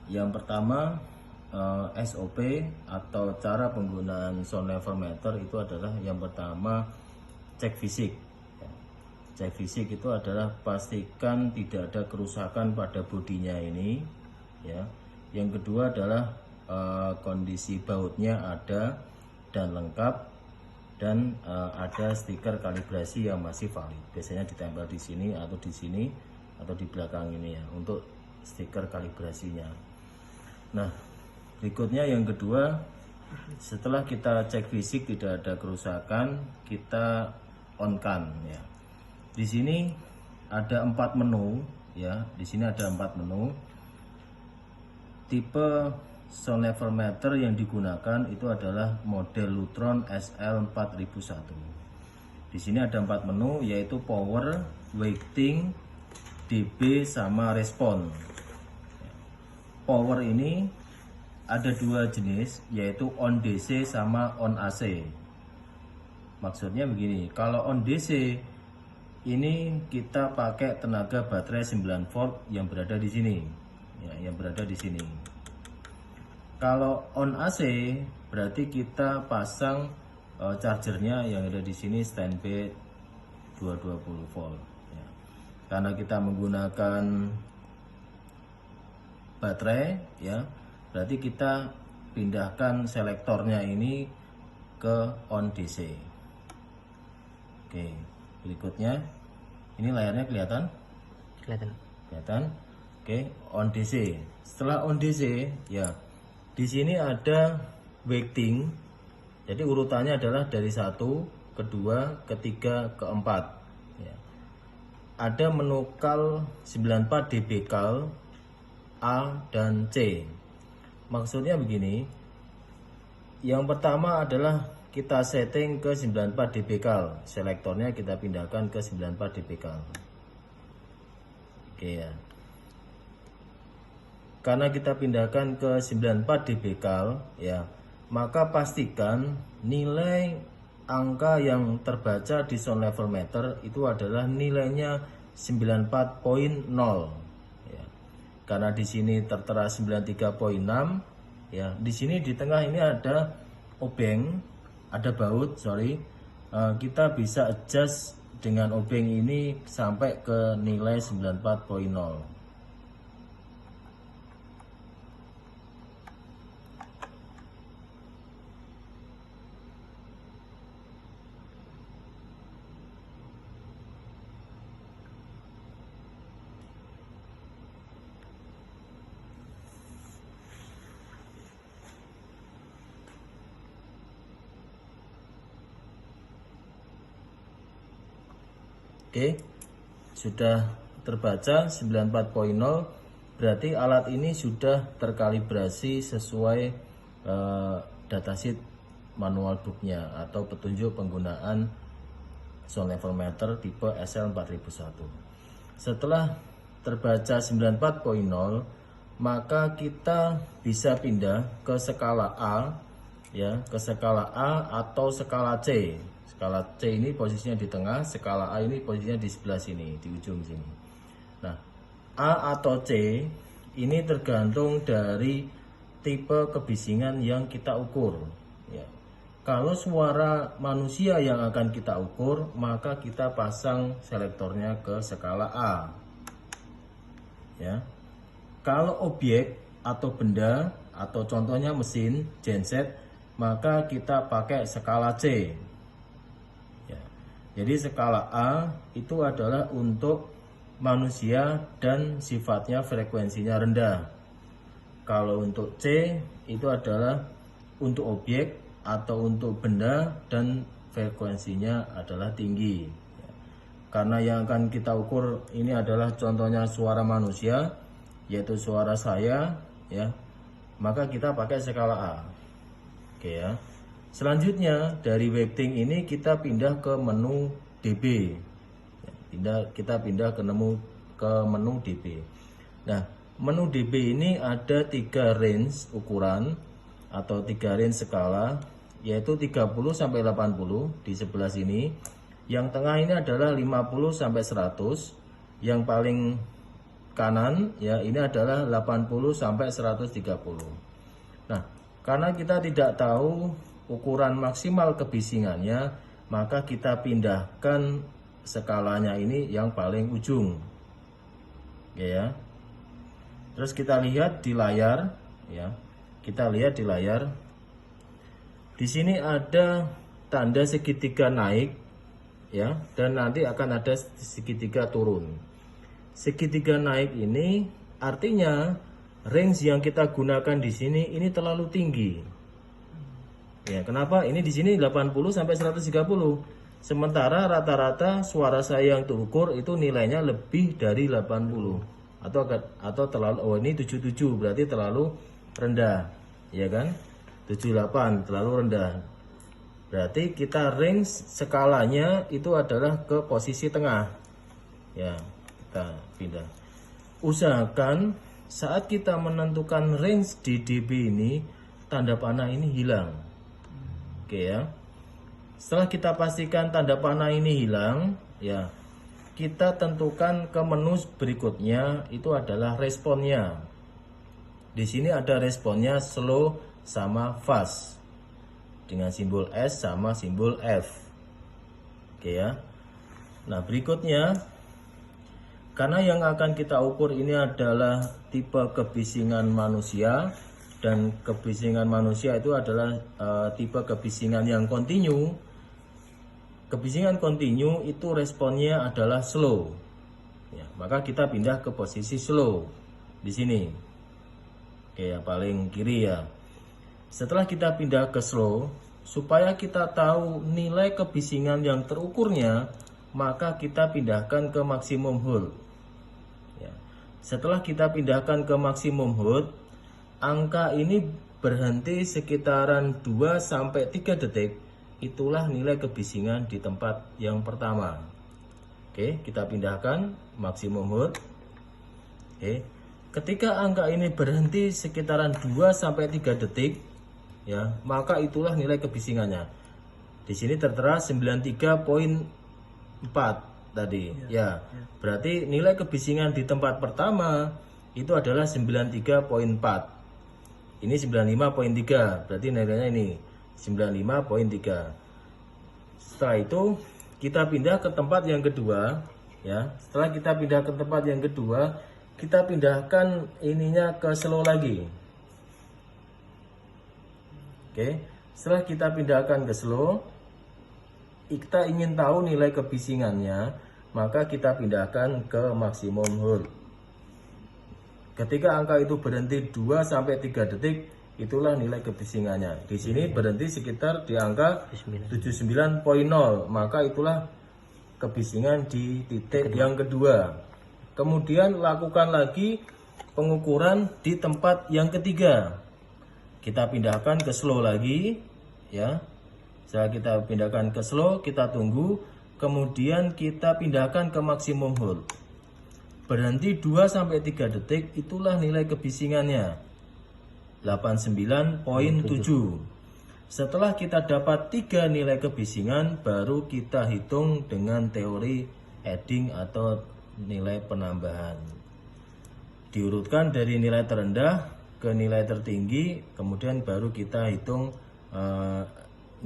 Yang pertama, SOP atau cara penggunaan sound level meter itu adalah yang pertama cek fisik. Cek fisik itu adalah pastikan tidak ada kerusakan pada bodinya ini, ya. Yang kedua adalah kondisi bautnya ada dan lengkap, dan ada stiker kalibrasi yang masih valid. Biasanya ditempel di sini atau di sini atau di belakang ini ya, untuk stiker kalibrasinya. Nah, berikutnya yang kedua, setelah kita cek fisik tidak ada kerusakan, kita on-kan ya. Di sini ada 4 menu ya. Di sini ada 4 menu. Tipe sound level meter yang digunakan itu adalah model Lutron SL4001. Di sini ada 4 menu, yaitu power, weighting, dB sama respon. Power ini ada 2 jenis, yaitu on DC sama on AC. Maksudnya begini, kalau on DC ini kita pakai tenaga baterai 9 volt yang berada di sini, ya, yang berada di sini. Kalau on AC berarti kita pasang chargernya yang ada di sini standby 220 volt. Ya. Karena kita menggunakan baterai, ya, berarti kita pindahkan selektornya ini ke on DC. Oke, berikutnya ini layarnya kelihatan? Kelihatan. Oke, on DC. Setelah on DC, ya, di sini ada weighting. Jadi urutannya adalah dari 1, kedua, ketiga, keempat. Ya. Ada menu CAL 94 dB CAL A dan C. Maksudnya begini. Yang pertama adalah kita setting ke 94 dB CAL. Selektornya kita pindahkan ke 94 dB CAL. Oke ya. Karena kita pindahkan ke 94 dB CAL, ya, maka pastikan nilai angka yang terbaca di sound level meter itu adalah nilainya 94.0. Ya. Karena di sini tertera 93.6, ya. Di sini di tengah ini ada obeng, ada baut, kita bisa adjust dengan obeng ini sampai ke nilai 94.0. Oke, sudah terbaca 94.0, berarti alat ini sudah terkalibrasi sesuai datasheet manual booknya atau petunjuk penggunaan sound level meter tipe SL4001. Setelah terbaca 94.0, maka kita bisa pindah ke skala A, ya, ke skala A atau skala C. Skala C ini posisinya di tengah, skala A ini posisinya di sebelah sini, di ujung sini. Nah, A atau C ini tergantung dari tipe kebisingan yang kita ukur. Ya. Kalau suara manusia yang akan kita ukur, maka kita pasang selektornya ke skala A. Ya. Kalau objek atau benda atau contohnya mesin, genset, maka kita pakai skala C. Jadi skala A itu adalah untuk manusia dan sifatnya frekuensinya rendah. Kalau untuk C itu adalah untuk objek atau untuk benda dan frekuensinya adalah tinggi. Karena yang akan kita ukur ini adalah contohnya suara manusia, yaitu suara saya, ya. Maka kita pakai skala A. Oke ya. Selanjutnya dari weighting ini kita pindah ke menu dB. Kita pindah ke menu dB. Nah, menu dB ini ada 3 range ukuran atau 3 range skala, yaitu 30 sampai 80 di sebelah sini. Yang tengah ini adalah 50 sampai 100. Yang paling kanan ya, ini adalah 80 sampai 130. Nah, karena kita tidak tahu ukuran maksimal kebisingannya, maka kita pindahkan skalanya ini yang paling ujung. Ya. Terus kita lihat di layar ya. Kita lihat di layar. Di sini ada tanda segitiga naik ya, dan nanti akan ada segitiga turun. Segitiga naik ini artinya range yang kita gunakan di sini ini terlalu tinggi. Ya, kenapa? Ini di sini 80 sampai 130. Sementara rata-rata suara saya yang terukur itu nilainya lebih dari 80. Atau terlalu, oh ini 77 berarti terlalu rendah. Ya kan? 78 terlalu rendah. Berarti kita range skalanya itu adalah ke posisi tengah. Ya, kita pindah. Usahakan saat kita menentukan range di dB ini, tanda panah ini hilang. Oke ya. Setelah kita pastikan tanda panah ini hilang, ya, kita tentukan ke menu berikutnya, itu adalah responnya. Di sini ada responnya slow sama fast, dengan simbol S sama simbol F. Oke ya. Nah, berikutnya, karena yang akan kita ukur ini adalah tipe kebisingan manusia, dan kebisingan manusia itu adalah tipe kebisingan yang kontinu. Kebisingan kontinu itu responnya adalah slow. Ya, maka kita pindah ke posisi slow di sini. Oke ya, paling kiri ya. Setelah kita pindah ke slow, supaya kita tahu nilai kebisingan yang terukurnya, maka kita pindahkan ke maksimum hold. Ya. Setelah kita pindahkan ke maksimum hold, angka ini berhenti sekitaran 2-3 detik. Itulah nilai kebisingan di tempat yang pertama. Oke, kita pindahkan maksimum hold. Oke. Ketika angka ini berhenti sekitaran 2-3 detik, ya, maka itulah nilai kebisingannya. Di sini tertera 93.4 tadi. Ya. Berarti nilai kebisingan di tempat pertama itu adalah 93.4. Ini 95.3, berarti nilainya ini 95.3. Setelah itu kita pindah ke tempat yang kedua, ya. Setelah kita pindah ke tempat yang kedua, kita pindahkan ininya ke slow lagi. Oke. Setelah kita pindahkan ke slow, kita ingin tahu nilai kebisingannya, maka kita pindahkan ke maksimum hold. Ketika angka itu berhenti 2-3 detik, itulah nilai kebisingannya. Di sini berhenti sekitar di angka 79.0, maka itulah kebisingan di titik yang kedua. Kemudian lakukan lagi pengukuran di tempat yang ketiga. Kita pindahkan ke slow lagi, ya. Setelah kita pindahkan ke slow, kita tunggu, kemudian kita pindahkan ke maksimum hold. Berhenti 2-3 detik, itulah nilai kebisingannya 89.7. Setelah kita dapat 3 nilai kebisingan, baru kita hitung dengan teori adding atau nilai penambahan. Diurutkan dari nilai terendah ke nilai tertinggi, kemudian baru kita hitung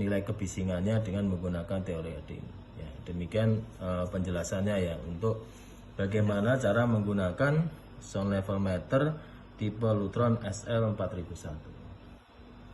nilai kebisingannya dengan menggunakan teori adding. Ya, demikian penjelasannya ya untuk bagaimana cara menggunakan sound level meter tipe Lutron SL4001.